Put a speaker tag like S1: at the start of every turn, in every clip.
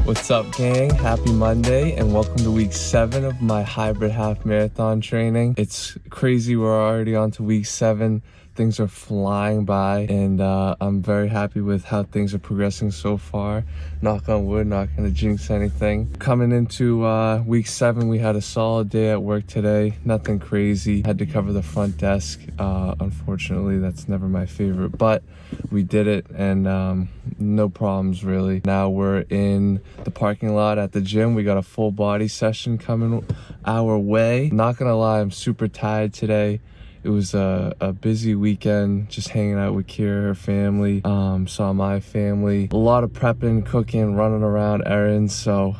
S1: What's up, gang? Happy Monday and welcome to week 7 of my hybrid half marathon training. It's crazy, we're already on to week 7. Things are flying by and I'm very happy with how things are progressing so far. Knock on wood, not gonna jinx anything. Coming into week 7, we had a solid day at work today. Nothing crazy. Had to cover the front desk. Unfortunately, that's never my favorite, but we did it and no problems really. Now we're in the parking lot at the gym. We got a full body session coming our way. Not gonna lie, I'm super tired today. It was a busy weekend, just hanging out with Kira, her family, saw my family. A lot of prepping, cooking, running around errands, so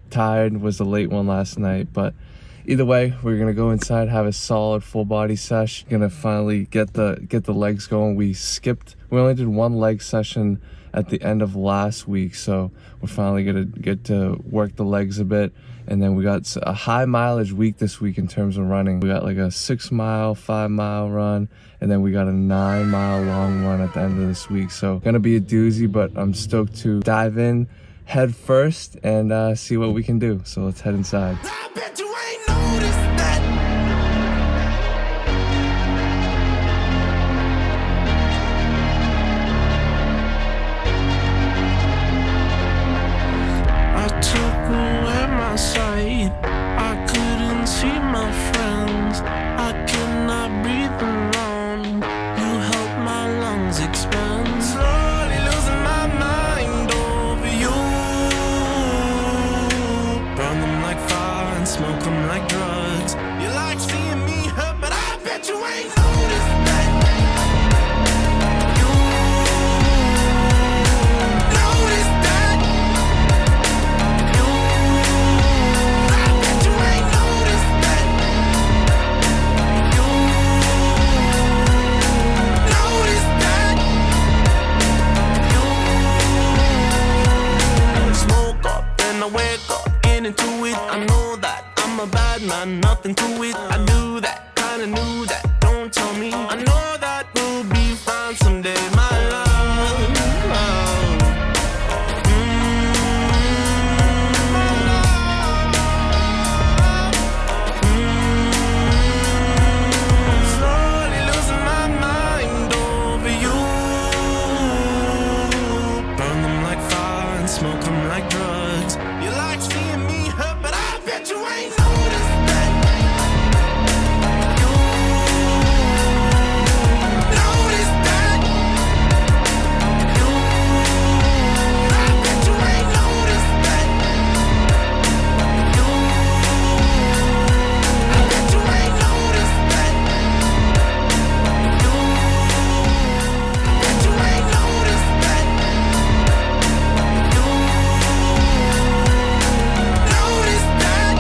S1: tired. Was a late one last night, but either way, we're gonna go inside, have a solid full body sesh. Gonna finally get the legs going. We only did one leg session at the end of last week, so we're finally gonna get to work the legs a bit. And then we got a high mileage week this week in terms of running. We got like a 6-mile, 5-mile run, and then we got a 9-mile long run at the end of this week. So gonna be a doozy, but I'm stoked to dive in head first and see what we can do. So let's head inside.
S2: I bet you ain't noticed that. I took away my sight. I couldn't see my friends. I could not breathe alone. You helped my lungs expand. Slowly losing my mind over you. Burn them like fire and smoke them like drugs. You like seeing me hurt, but I bet you ain't noticed that. You noticed that. You, I bet you ain't noticed that. You noticed that. You smoke up, then I wake up, get into it. I know that I'm a bad man, nothing to it. I knew that, kinda knew that. Don't tell me. I know that we'll be fine someday, my love. My love. Slowly losing my mind over you. Burn them like fire and smoke them like drugs. You like seeing me hurt, but I bet you ain't noticed that. You noticed that. You, I bet you ain't noticed that. You, I bet you ain't noticed that. You, I bet you ain't noticed that. You noticed that.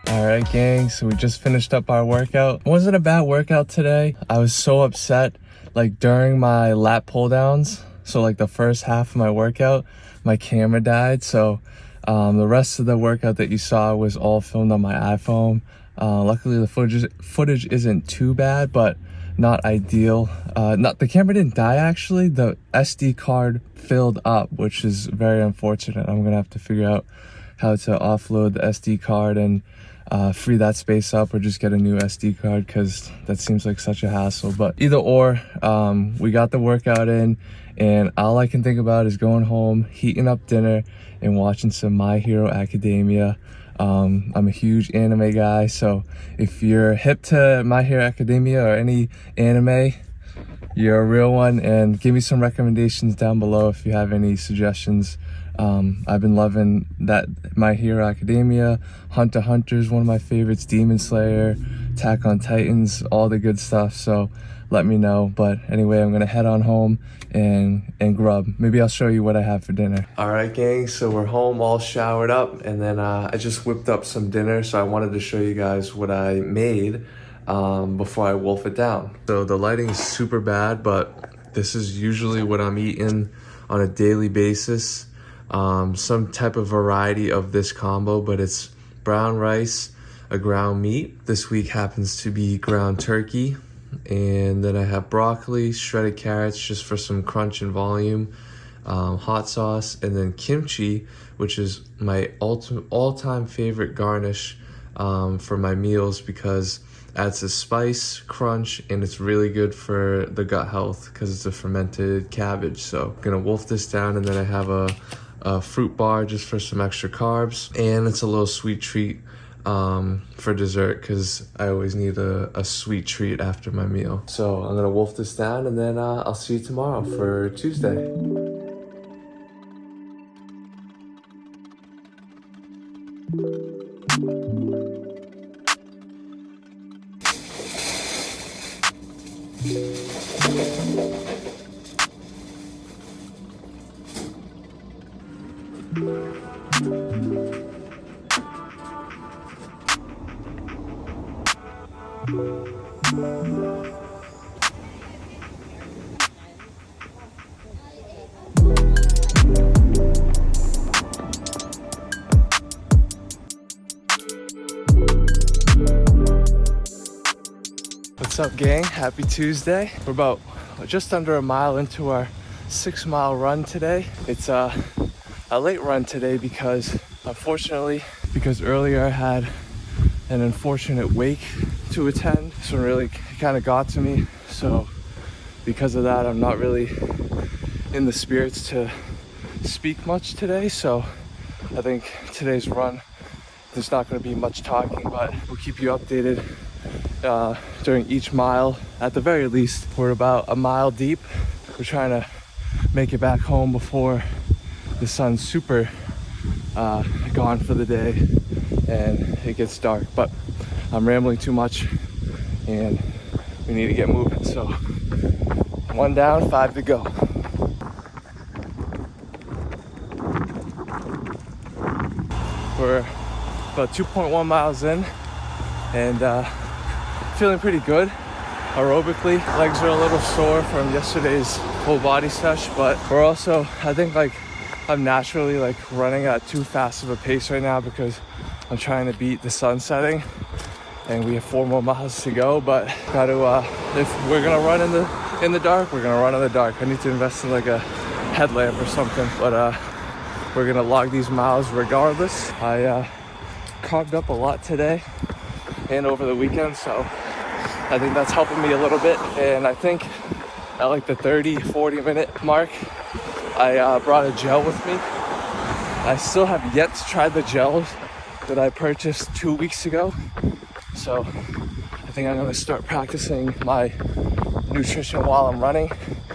S1: Alright, gang, so we just finished up our workout. It wasn't a bad workout today. I was so upset, like during my lat pull downs, so like the first half of my workout, my camera died. So the rest of the workout that you saw was all filmed on my iPhone. Luckily the footage isn't too bad, but not ideal. The camera didn't die actually. The SD card filled up, which is very unfortunate. I'm gonna have to figure out how to offload the SD card and free that space up, or just get a new SD card, because that seems like such a hassle. But either or, we got the workout in, and all I can think about is going home, heating up dinner, and watching some My Hero Academia. I'm a huge anime guy, so if you're hip to My Hero Academia or any anime, you're a real one. And give me some recommendations down below if you have any suggestions. I've been loving that My Hero Academia, Hunter x Hunter is one of my favorites, Demon Slayer, Attack on Titans, all the good stuff. So let me know. But anyway, I'm gonna head on home and grub. Maybe I'll show you what I have for dinner. All right, gang, so we're home all showered up, and then I just whipped up some dinner, so I wanted to show you guys what I made before I wolf it down. So the lighting is super bad, but this is usually what I'm eating on a daily basis. Some type of variety of this combo, but it's brown rice, a ground meat. This week happens to be ground turkey. And then I have broccoli, shredded carrots just for some crunch and volume, hot sauce, and then kimchi, which is my all-time favorite garnish for my meals because it adds a spice, crunch, and it's really good for the gut health because it's a fermented cabbage. So I'm gonna wolf this down, and then I have a fruit bar just for some extra carbs, and it's a little sweet treat for dessert because I always need a sweet treat after my meal. So I'm gonna wolf this down, and then I'll see you tomorrow for Tuesday. What's up, gang? Happy Tuesday. We're about just under a mile into our 6-mile run today. It's a late run today because unfortunately, earlier I had an unfortunate wake to attend. This one really kind of got to me. So because of that, I'm not really in the spirits to speak much today. So I think today's run, there's not going to be much talking, but we'll keep you updated during each mile. At the very least, we're about a mile deep. We're trying to make it back home before the sun's super gone for the day and it gets dark. But I'm rambling too much and we need to get moving. So 1 down, 5 to go. We're about 2.1 miles in and feeling pretty good aerobically. Legs are a little sore from yesterday's full body sesh, but we're also, I think, like, I'm naturally like running at too fast of a pace right now because I'm trying to beat the sun setting and we have 4 more miles to go. But gotta if we're gonna run in the dark, we're gonna run in the dark. I need to invest in like a headlamp or something, but we're gonna log these miles regardless. I carved up a lot today and over the weekend, so I think that's helping me a little bit. And I think at like the 30-40 minute mark, I brought a gel with me. I still have yet to try the gels that I purchased 2 weeks ago. So I think I'm gonna start practicing my nutrition while I'm running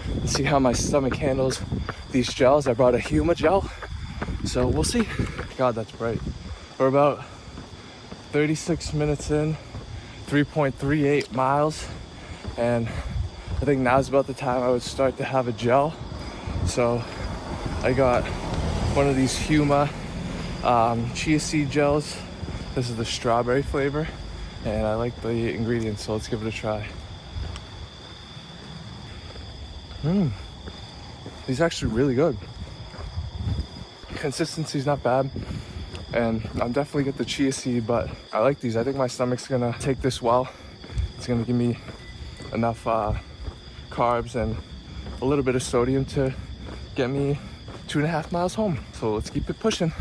S1: and see how my stomach handles these gels. I brought a Huma gel, so we'll see. God, that's bright. We're about 36 minutes in, 3.38 miles, and I think now's about the time I would start to have a gel. So I got one of these Huma chia seed gels. This is the strawberry flavor and I like the ingredients, so let's give it a try. These are actually really good. Consistency's not bad, and I'm definitely get the chia seed, but I like these. I think my stomach's gonna take this well. It's gonna give me enough carbs and a little bit of sodium to get me 2.5 miles home. So let's keep it pushing.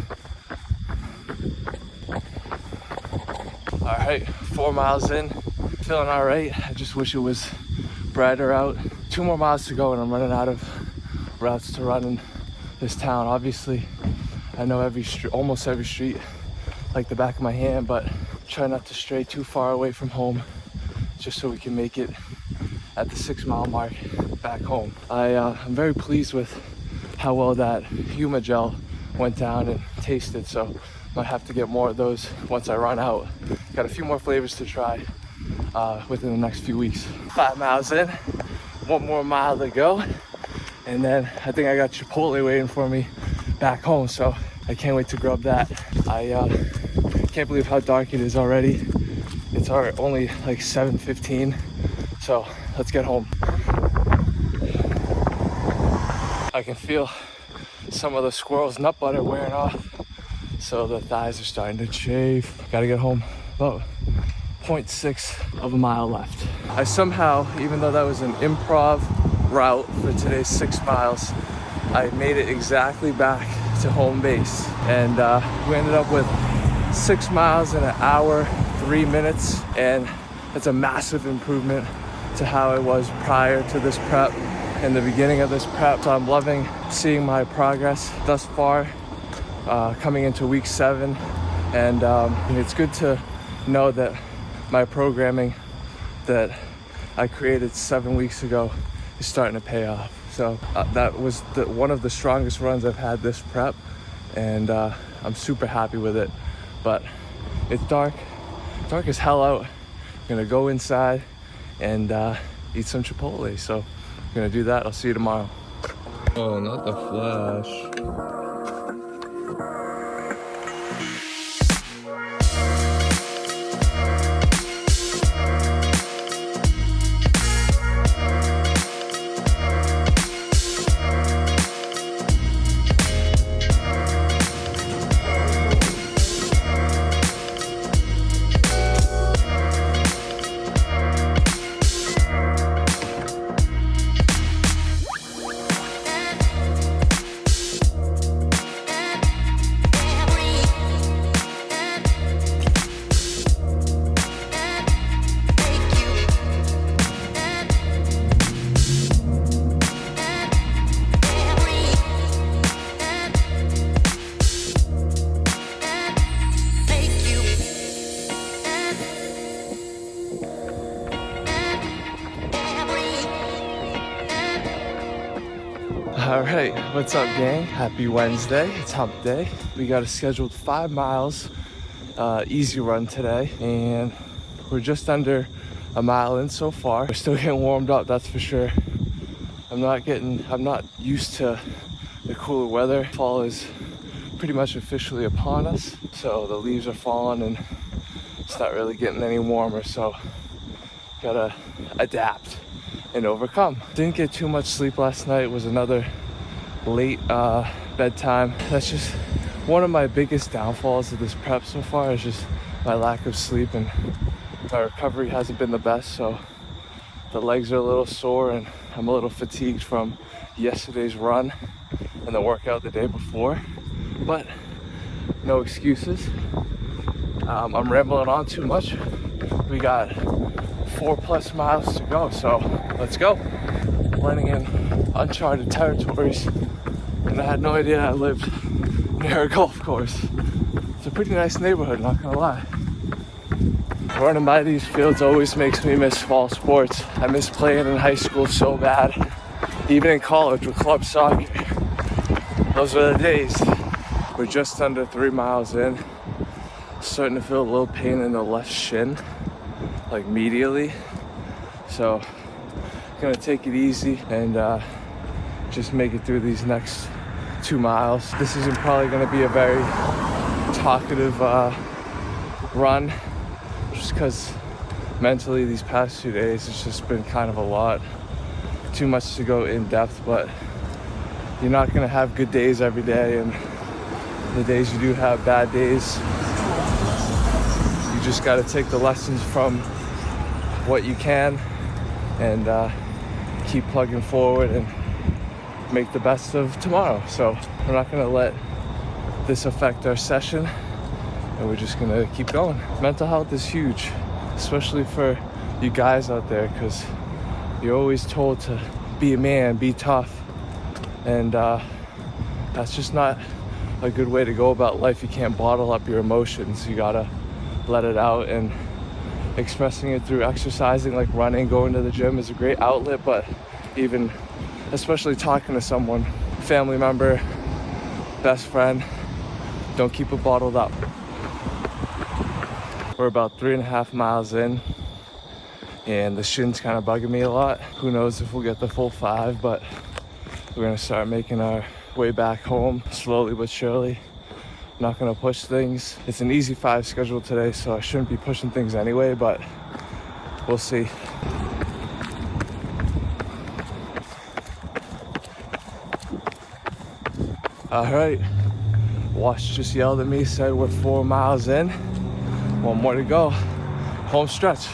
S1: All right, 4 miles in, feeling all right. I just wish it was brighter out. 2 more miles to go and I'm running out of routes to run in this town. Obviously, I know almost every street like the back of my hand, but try not to stray too far away from home just so we can make it at the 6 mile mark back home. I'm very pleased with how well that Huma gel went down and tasted, so might have to get more of those once I run out. Got a few more flavors to try within the next few weeks. 5 miles in, 1 more mile to go, and then I think I got Chipotle waiting for me back home, so I can't wait to grub that. I can't believe how dark it is already. It's only like 7:15, so let's get home. I can feel some of the squirrel's nut butter wearing off, so the thighs are starting to chafe. Gotta get home. About 0.6 of a mile left. I somehow, even though that was an improv route for today's 6 miles, I made it exactly back to home base, and we ended up with 6 miles in 1 hour 3 minutes, and that's a massive improvement to how I was prior to this prep and the beginning of this prep. So I'm loving seeing my progress thus far coming into week 7, and it's good to know that my programming that I created 7 weeks ago is starting to pay off. So that was one of the strongest runs I've had this prep, and I'm super happy with it. But it's dark as hell out. I'm gonna go inside and eat some Chipotle. So I'm gonna do that. I'll see you tomorrow. Oh, not the flash. All right, what's up, gang? Happy Wednesday. It's hump day. We got a scheduled 5 miles easy run today, and we're just under a mile in so far. We're still getting warmed up, that's for sure. I'm not used to the cooler weather. Fall is pretty much officially upon us, so the leaves are falling and it's not really getting any warmer, so gotta adapt and overcome. Didn't get too much sleep last night. It was another late bedtime. That's just one of my biggest downfalls of this prep so far, is just my lack of sleep, and my recovery hasn't been the best, so the legs are a little sore and I'm a little fatigued from yesterday's run and the workout the day before, but no excuses. I'm rambling on too much. We got 4+ miles to go, so let's go. Running in uncharted territories, and I had no idea I lived near a golf course. It's a pretty nice neighborhood, not gonna lie. Running by these fields always makes me miss fall sports. I miss playing in high school so bad, even in college with club soccer. Those were the days. We're just under 3 miles in. Starting to feel a little pain in the left shin, like medially. So gonna take it easy and just make it through these next 2 miles. This isn't probably gonna be a very talkative run, just because mentally these past 2 days it's just been kind of a lot. Too much to go in depth, but you're not gonna have good days every day, and the days you do have bad days, you just gotta take the lessons from what you can and keep plugging forward and make the best of tomorrow. So we're not gonna let this affect our session, and we're just gonna keep going. Mental health is huge, especially for you guys out there, because you're always told to be a man, be tough, and that's just not a good way to go about life. You can't bottle up your emotions. You gotta let it out, and expressing it through exercising, like running, going to the gym, is a great outlet. But even especially talking to someone, family member, best friend, don't keep it bottled up. We're about 3.5 miles in, and the shin's kind of bugging me a lot. Who knows if we'll get the full 5, but we're gonna start making our way back home slowly but surely. Not gonna push things. It's an easy 5 schedule today, so I shouldn't be pushing things anyway, but we'll see. All right, Wash just yelled at me, said we're 4 miles in. 1 more to go. Home stretch.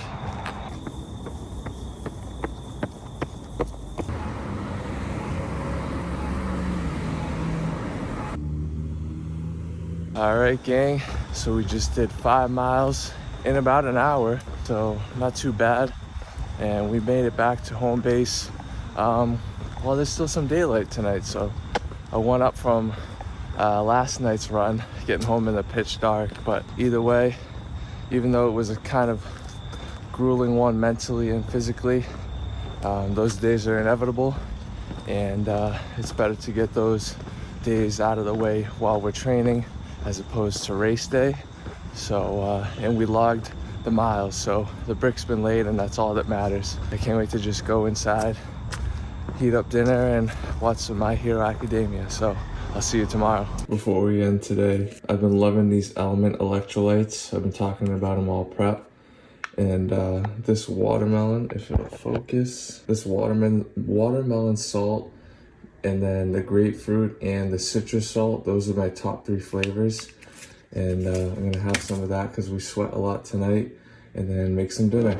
S1: All right, gang, so we just did 5 miles in about an hour, so not too bad. And we made it back to home base. Well, there's still some daylight tonight, so I went up from last night's run, getting home in the pitch dark. But either way, even though it was a kind of grueling one mentally and physically, those days are inevitable, and it's better to get those days out of the way while we're training as opposed to race day. So and we logged the miles, so the brick's been laid, and that's all that matters. I can't wait to just go inside, heat up dinner, and watch some My Hero Academia. So I'll see you tomorrow. Before we end today, I've been loving these Element electrolytes. I've been talking about them all prep. And this watermelon, if it'll focus, this watermelon salt, and then the grapefruit and the citrus salt, those are my top 3 flavors. And I'm gonna have some of that because we sweat a lot tonight, and then make some dinner.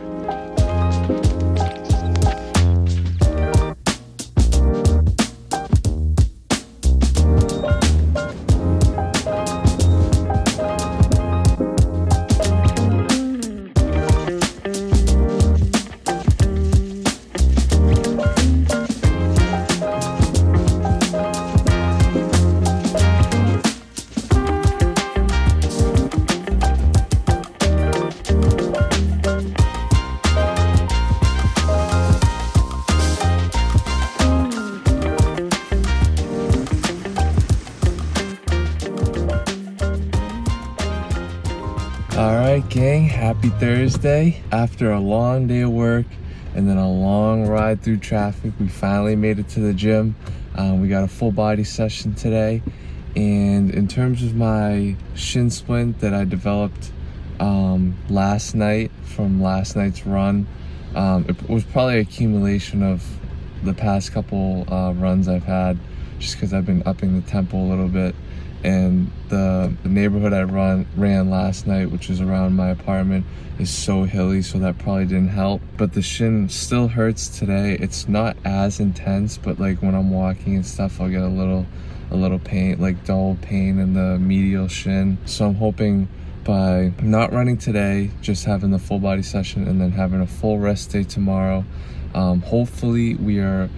S1: Alright, gang, happy Thursday. After a long day of work and then a long ride through traffic, we finally made it to the gym. We got a full body session today, and in terms of my shin splint that I developed last night from last night's run, it was probably an accumulation of the past couple runs I've had, just because I've been upping the tempo a little bit. And the neighborhood I ran last night, which is around my apartment, is so hilly, so that probably didn't help. But the shin still hurts today. It's not as intense, but like when I'm walking and stuff, I'll get a little pain, like dull pain in the medial shin. So I'm hoping by not running today, just having the full body session and then having a full rest day tomorrow, hopefully we are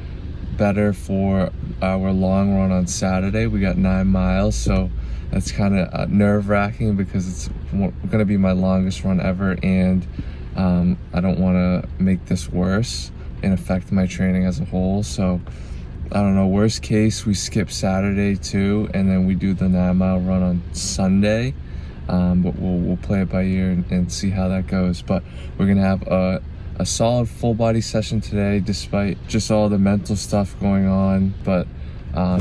S1: better for our long run on Saturday. We got 9 miles, so that's kind of nerve-wracking because it's going to be my longest run ever, and I don't want to make this worse and affect my training as a whole. So I don't know, worst case we skip Saturday too, and then we do the 9-mile run on Sunday. But we'll play it by ear and see how that goes. But we're gonna have a solid full body session today, despite just all the mental stuff going on. But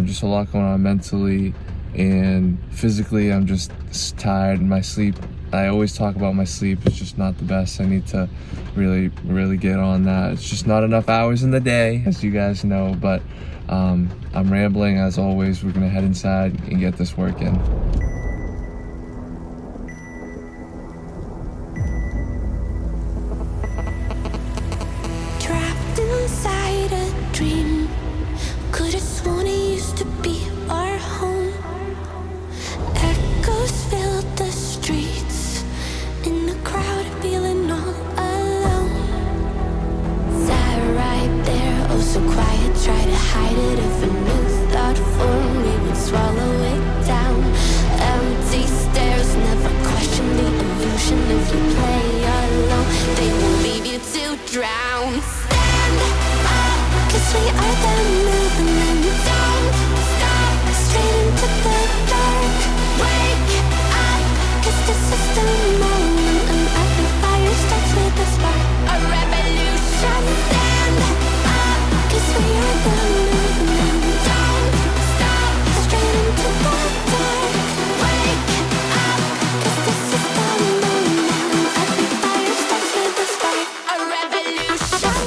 S1: just a lot going on mentally and physically. I'm just tired, and my sleep, I always talk about my sleep, it's just not the best. I need to really get on that. It's just not enough hours in the day, as you guys know. But I'm rambling as always. We're gonna head inside and get this work in.
S3: Dream. Could've sworn it used to be our home. Echoes filled the streets, in the crowd feeling all alone. Sat right there, oh so quiet, try to hide it. If a new thought formed, we would swallow it down. we are the movement. Don't stop, straight into the dark. Wake up, 'cause this is the moment, and every fire starts with a spark. A revolution. Stand up, 'cause we are the movement. Don't stop, straight into the dark. Wake up, 'cause this is the moment, and every fire starts with a spark. A revolution.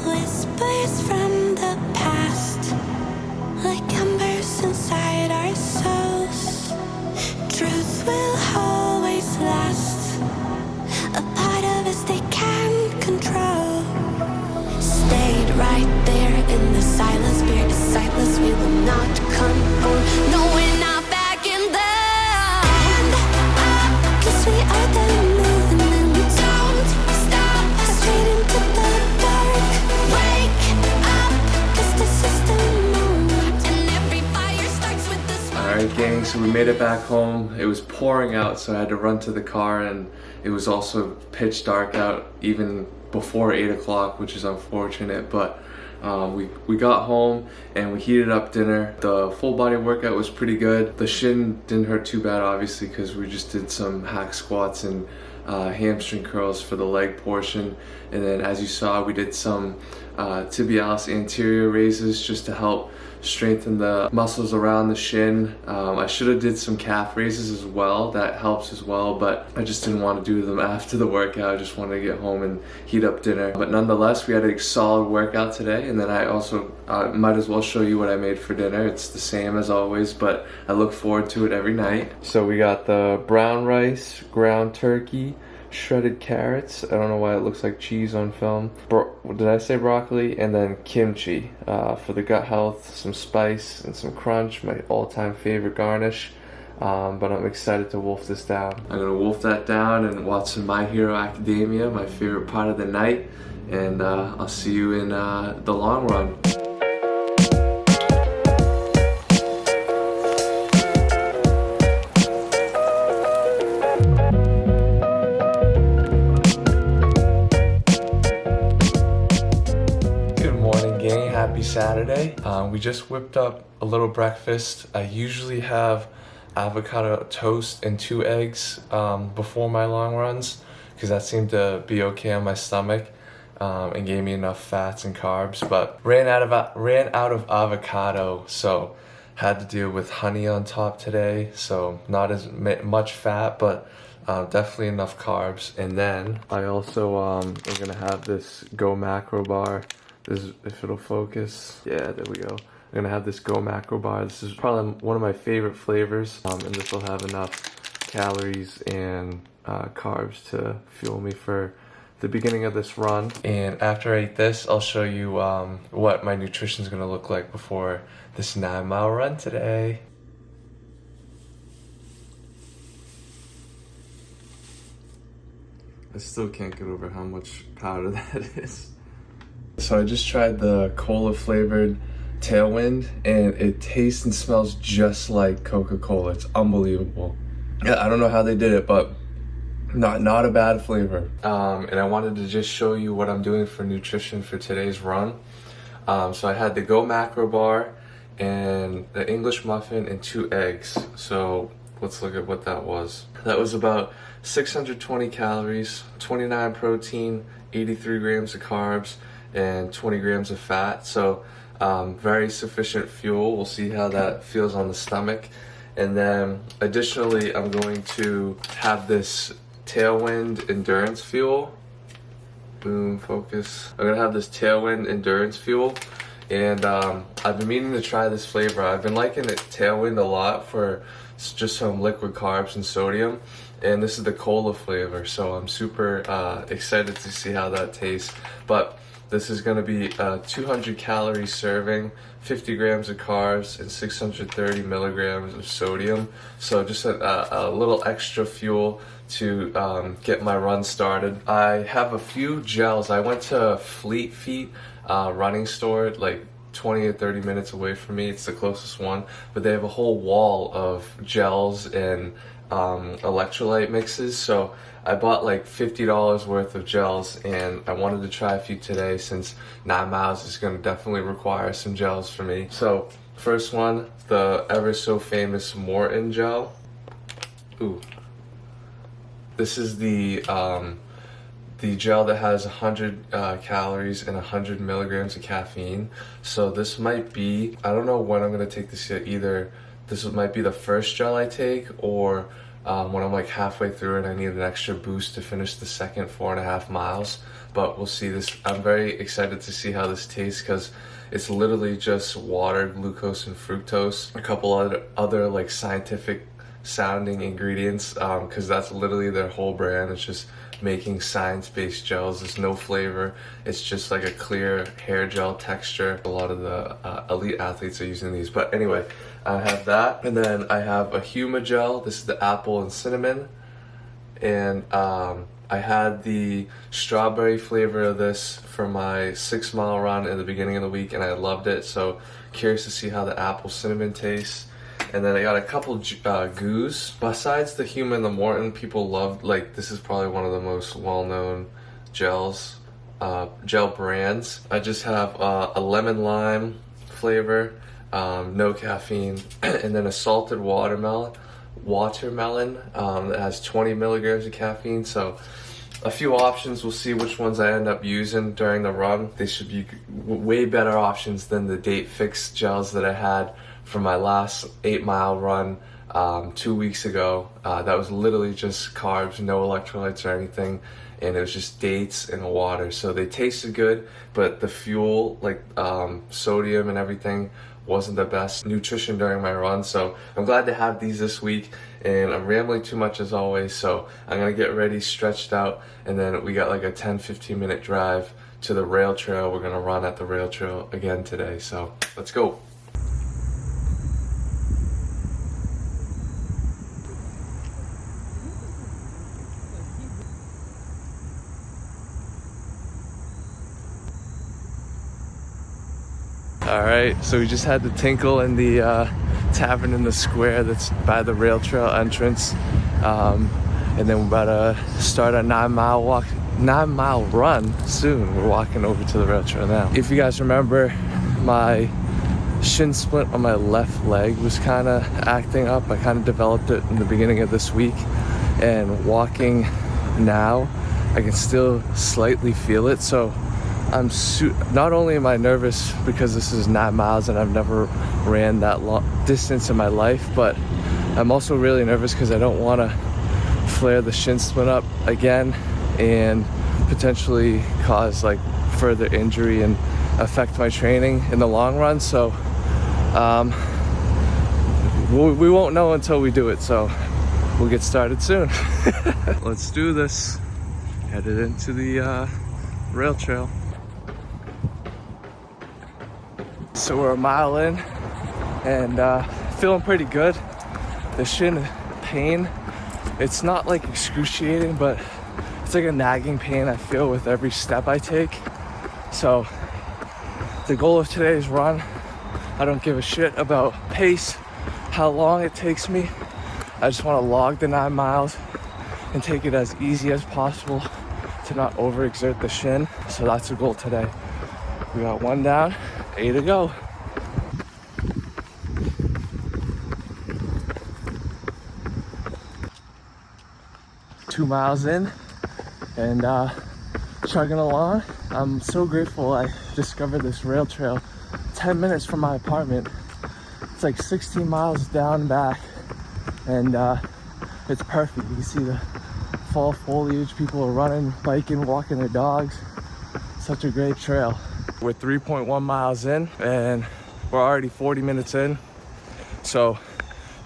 S3: Whispers from the past, like embers inside our souls. Truth will always last, a part of us they can't control. Stayed right there in the silence, spirit is sightless, we will not conform. No, we're not backing down. Stand up, 'cause we are the movement. Don't stop, straight into the dark. Wake up, 'cause this is the moment, and every fire starts with the spark.
S1: Alright gang, so we made it back home. It was pouring out, so I had to run to the car, and it was also pitch dark out even before 8 o'clock, which is unfortunate, but we got home and we heated up dinner. The full body workout was pretty good. The shin didn't hurt too bad, obviously, because we just did some hack squats and hamstring curls for the leg portion. And then as you saw, we did some tibialis anterior raises just to help strengthen the muscles around the shin. I should have did some calf raises as well. That helps as well, but I just didn't want to do them after the workout. I just wanted to get home and heat up dinner. But nonetheless, we had a solid workout today. And then I also might as well show you what I made for dinner. It's the same as always, but I look forward to it every night. So we got the brown rice, ground turkey, shredded carrots. I don't know why it looks like cheese on film. Did I say broccoli? And then kimchi for the gut health, some spice and some crunch, my all-time favorite garnish. But I'm excited to wolf this down. I'm gonna wolf that down and watch some My Hero Academia, my favorite part of the night. And I'll see you in the long run. Happy Saturday. We just whipped up a little breakfast. I usually have avocado toast and 2 eggs before my long runs because that seemed to be okay on my stomach and gave me enough fats and carbs, but ran out of avocado, so had to deal with honey on top today, so not as much fat, but definitely enough carbs. And then I also am gonna have this Go Macro bar. This is, if it'll focus, yeah, there we go. I'm gonna have this Go Macro bar. This is probably one of my favorite flavors, and this will have enough calories and carbs to fuel me for the beginning of this run. And after I eat this, I'll show you what my nutrition is gonna look like before this 9-mile run today. I still can't get over how much powder that is. So I just tried the cola flavored Tailwind, and it tastes and smells just like Coca-Cola. It's unbelievable. Yeah, I don't know how they did it, but not a bad flavor. And I wanted to just show you what I'm doing for nutrition for today's run. So I had the Go Macro bar and the English muffin and 2 eggs. So let's look at what that was. That was about 620 calories, 29 protein, 83 grams of carbs, and 20 grams of fat. So very sufficient fuel. We'll see how that feels on the stomach. And then additionally, I'm going to have this Tailwind Endurance Fuel. Boom, focus. I'm gonna have this Tailwind Endurance Fuel. And I've been meaning to try this flavor. I've been liking it Tailwind a lot for just some liquid carbs and sodium. and this is the cola flavor, so I'm super excited to see how that tastes. But this is going to be a 200 calorie serving, 50 grams of carbs, and 630 milligrams of sodium. So just a little extra fuel to get my run started. I have a few gels. I went to Fleet Feet running store, like 20 or 30 minutes away from me. It's the closest one, but they have a whole wall of gels and electrolyte mixes. So I bought like $50 worth of gels, and I wanted to try a few today since 9 miles is going to definitely require some gels for me. So first one, the ever so famous Maurten gel. Ooh, this is the gel that has 100 calories and 100 milligrams of caffeine. So this might be, I don't know when I'm going to take this yet. Either this might be the first gel I take, or when I'm like halfway through and I need an extra boost to finish the second 4.5 miles. But we'll see. This, I'm very excited to see how this tastes, because it's literally just water, glucose, and fructose, a couple other like scientific sounding ingredients, because that's literally their whole brand. It's just making science-based gels. There's no flavor. It's just like a clear hair gel texture. A lot of the elite athletes are using these. But anyway, I have that, and then I have a Huma gel. This is the apple and cinnamon, and I had the strawberry flavor of this for my 6-mile run in the beginning of the week, and I loved it. So curious to see how the apple cinnamon tastes. And then I got a couple Gus. Besides the Huma and the Maurten, people love, like, this is probably one of the most well-known gels, gel brands. I just have a lemon lime flavor, no caffeine, and then a salted watermelon that has 20 milligrams of caffeine. So a few options. We'll see which ones I end up using during the run. They should be way better options than the Date Fix gels that I had for my last 8-mile run 2 weeks ago. That was literally just carbs, no electrolytes or anything, and it was just dates and water. So they tasted good, but the fuel, like sodium and everything, wasn't the best nutrition during my run. So I'm glad to have these this week, and I'm rambling too much as always, so I'm gonna get ready, stretched out, and then we got like a 10-15 minute drive to the rail trail. We're gonna run at the rail trail again today, so let's go. All right, so we just had the tinkle in the tavern in the square that's by the rail trail entrance, and then we're about to start a 9-mile run soon. We're walking over to the rail trail now. If you guys remember, my shin splint on my left leg was kind of acting up. I kind of developed it in the beginning of this week, and walking now, I can still slightly feel it. So I'm not only am I nervous because this is 9 miles and I've never ran that long distance in my life, but I'm also really nervous because I don't want to flare the shin splint up again and potentially cause like further injury and affect my training in the long run. So we won't know until we do it, so we'll get started soon. Let's do this. Headed into the rail trail. So we're a mile in, and feeling pretty good. The shin pain, it's not like excruciating, but it's like a nagging pain I feel with every step I take. So the goal of today's run, I don't give a shit about pace, how long it takes me. I just want to log the 9 miles and take it as easy as possible to not overexert the shin. So that's the goal today. We got 1 down, 8 to go. Two miles in and chugging along. I'm so grateful I discovered this rail trail 10 minutes from my apartment. It's like 16 miles down and back, and it's perfect. You can see the fall foliage, people are running, biking, walking their dogs. Such a great trail. We're 3.1 miles in and we're already 40 minutes in. So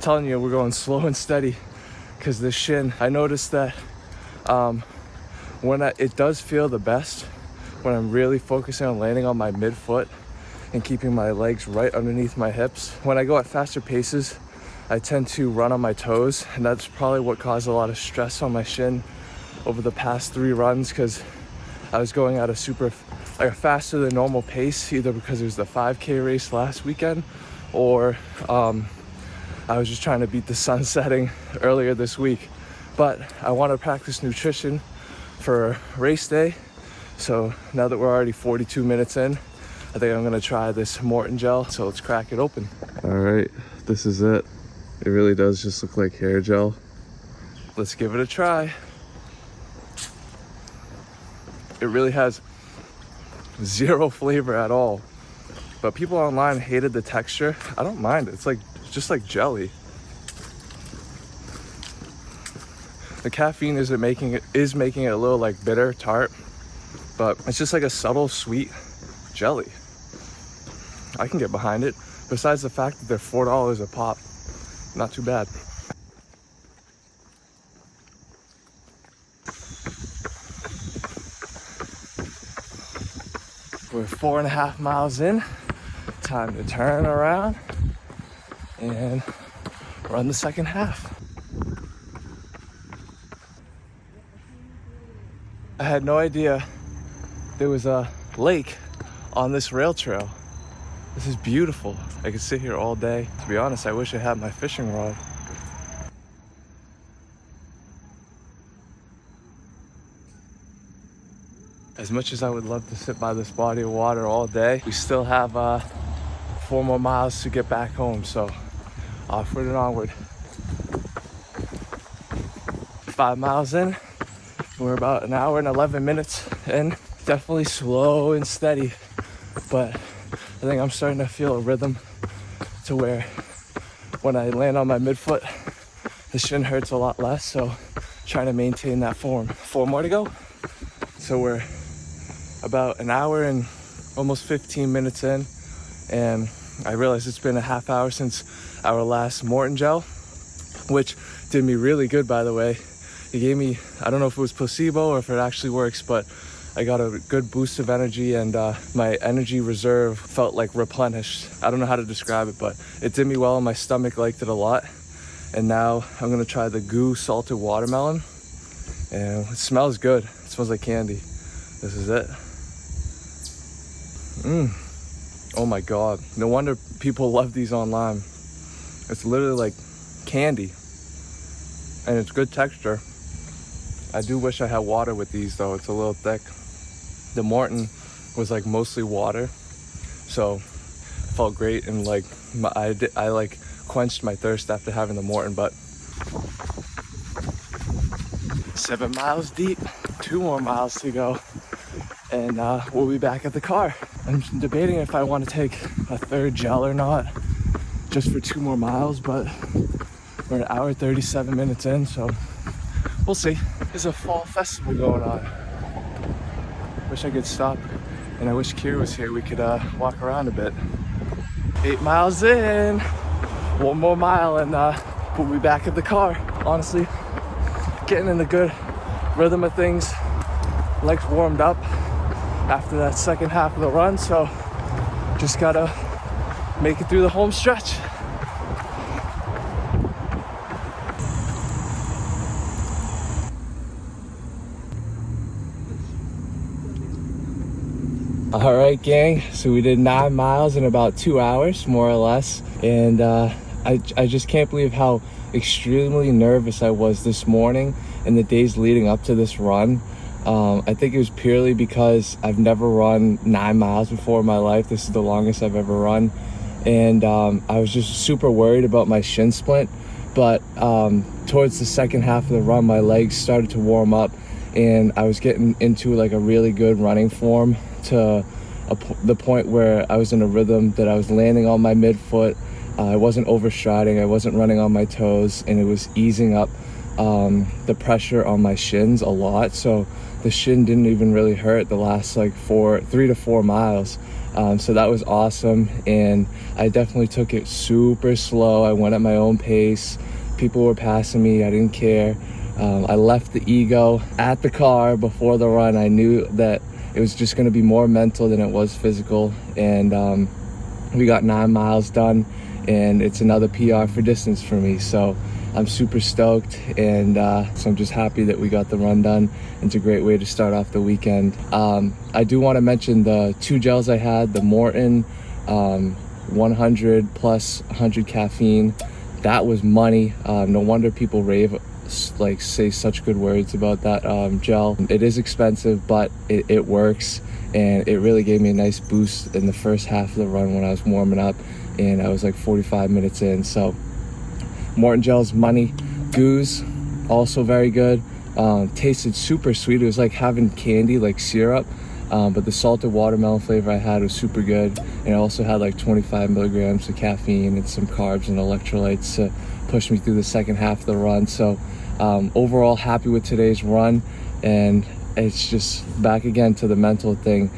S1: telling you, we're going slow and steady. because the shin, I noticed that it does feel the best when I'm really focusing on landing on my midfoot and keeping my legs right underneath my hips. When I go at faster paces, I tend to run on my toes, and that's probably what caused a lot of stress on my shin over the past 3 runs, because I was going at a faster than normal pace, either because it was the 5K race last weekend, or I was just trying to beat the sun setting earlier this week. But I want to practice nutrition for race day. So now that we're already 42 minutes in, I think I'm gonna try this Maurten gel. So let's crack it open. All right, this is it. It really does just look like hair gel. Let's give it a try. It really has zero flavor at all. But people online hated the texture. I don't mind it. It's just like jelly. The caffeine is making it a little like bitter, tart, but it's just like a subtle sweet jelly. I can get behind it. Besides the fact that they're $4 a pop, not too bad. We're 4.5 miles in. Time to turn around and run the second half. I had no idea there was a lake on this rail trail. This is beautiful. I could sit here all day. To be honest, I wish I had my fishing rod. As much as I would love to sit by this body of water all day, we still have 4 more miles to get back home, so offward and onward. 5 miles in. We're about an hour and 11 minutes in. Definitely slow and steady, but I think I'm starting to feel a rhythm to where when I land on my midfoot, the shin hurts a lot less, so trying to maintain that form. 4 more to go. So we're about an hour and almost 15 minutes in, and I realized it's been a half hour since our last Maurten gel, which did me really good, by the way. It gave me, I don't know if it was placebo or if it actually works, but I got a good boost of energy, and my energy reserve felt like replenished. I don't know how to describe it, but it did me well, and my stomach liked it a lot. And now I'm gonna try the Gu salted watermelon, and it smells good. It smells like candy. This is it. Oh my God. No wonder people love these online. It's literally like candy, and it's good texture. I do wish I had water with these though. It's a little thick. The Maurten was like mostly water, so it felt great, and like I like quenched my thirst after having the Maurten. But 7 miles deep, 2 more miles to go, and we'll be back at the car. I'm debating if I want to take a 3rd gel or not, just for 2 more miles, but we're an hour 37 minutes in, so we'll see. There's a fall festival going on. Wish I could stop, and I wish Kira was here. We could walk around a bit. 8 miles in, 1 more mile, and we'll be back at the car. Honestly, getting in the good rhythm of things. Legs warmed up after that second half of the run, so just gotta make it through the home stretch. All right, gang, so we did 9 miles in about 2 hours, more or less, and I just can't believe how extremely nervous I was this morning and the days leading up to this run. I think it was purely because I've never run 9 miles before in my life. This is the longest I've ever run, and I was just super worried about my shin splint. But towards the second half of the run, my legs started to warm up, and I was getting into like a really good running form to the point where I was in a rhythm that I was landing on my midfoot. I wasn't overstriding, I wasn't running on my toes, and it was easing up the pressure on my shins a lot. So the shin didn't even really hurt the last like 3 to 4 miles. So that was awesome, and I definitely took it super slow. I went at my own pace, People were passing me. I didn't care. I left the ego at the car before the run. I knew that it was just going to be more mental than it was physical. And we got 9 miles done, and it's another PR for distance for me. So I'm super stoked, and so I'm just happy that we got the run done. It's a great way to start off the weekend. I do want to mention the 2 gels I had, the Maurten 100 plus 100 caffeine. That was money. No wonder people say such good words about that gel. It is expensive, but it works, and it really gave me a nice boost in the first half of the run when I was warming up, and I was like 45 minutes in. So Maurten gels, money. Gu's also very good. Tasted super sweet. It was like having candy, like syrup, but the salted watermelon flavor I had was super good, and it also had like 25 milligrams of caffeine and some carbs and electrolytes to push me through the second half of the run. So overall, happy with today's run, and it's just back again to the mental thing.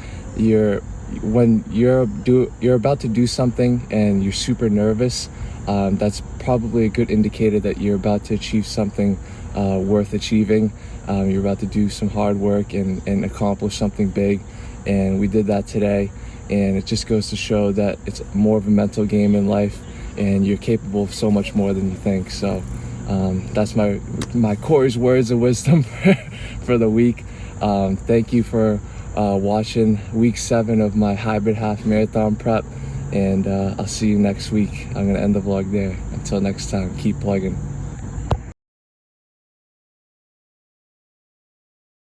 S1: When you're about to do something and you're super nervous, that's probably a good indicator that you're about to achieve something worth achieving. You're about to do some hard work and accomplish something big, and we did that today. And it just goes to show that it's more of a mental game in life, and you're capable of so much more than you think. So that's my Corey's words of wisdom for the week. Thank you for watching week 7 of my hybrid half marathon prep, and I'll see you next week. I'm gonna end the vlog there. Until next time, keep plugging.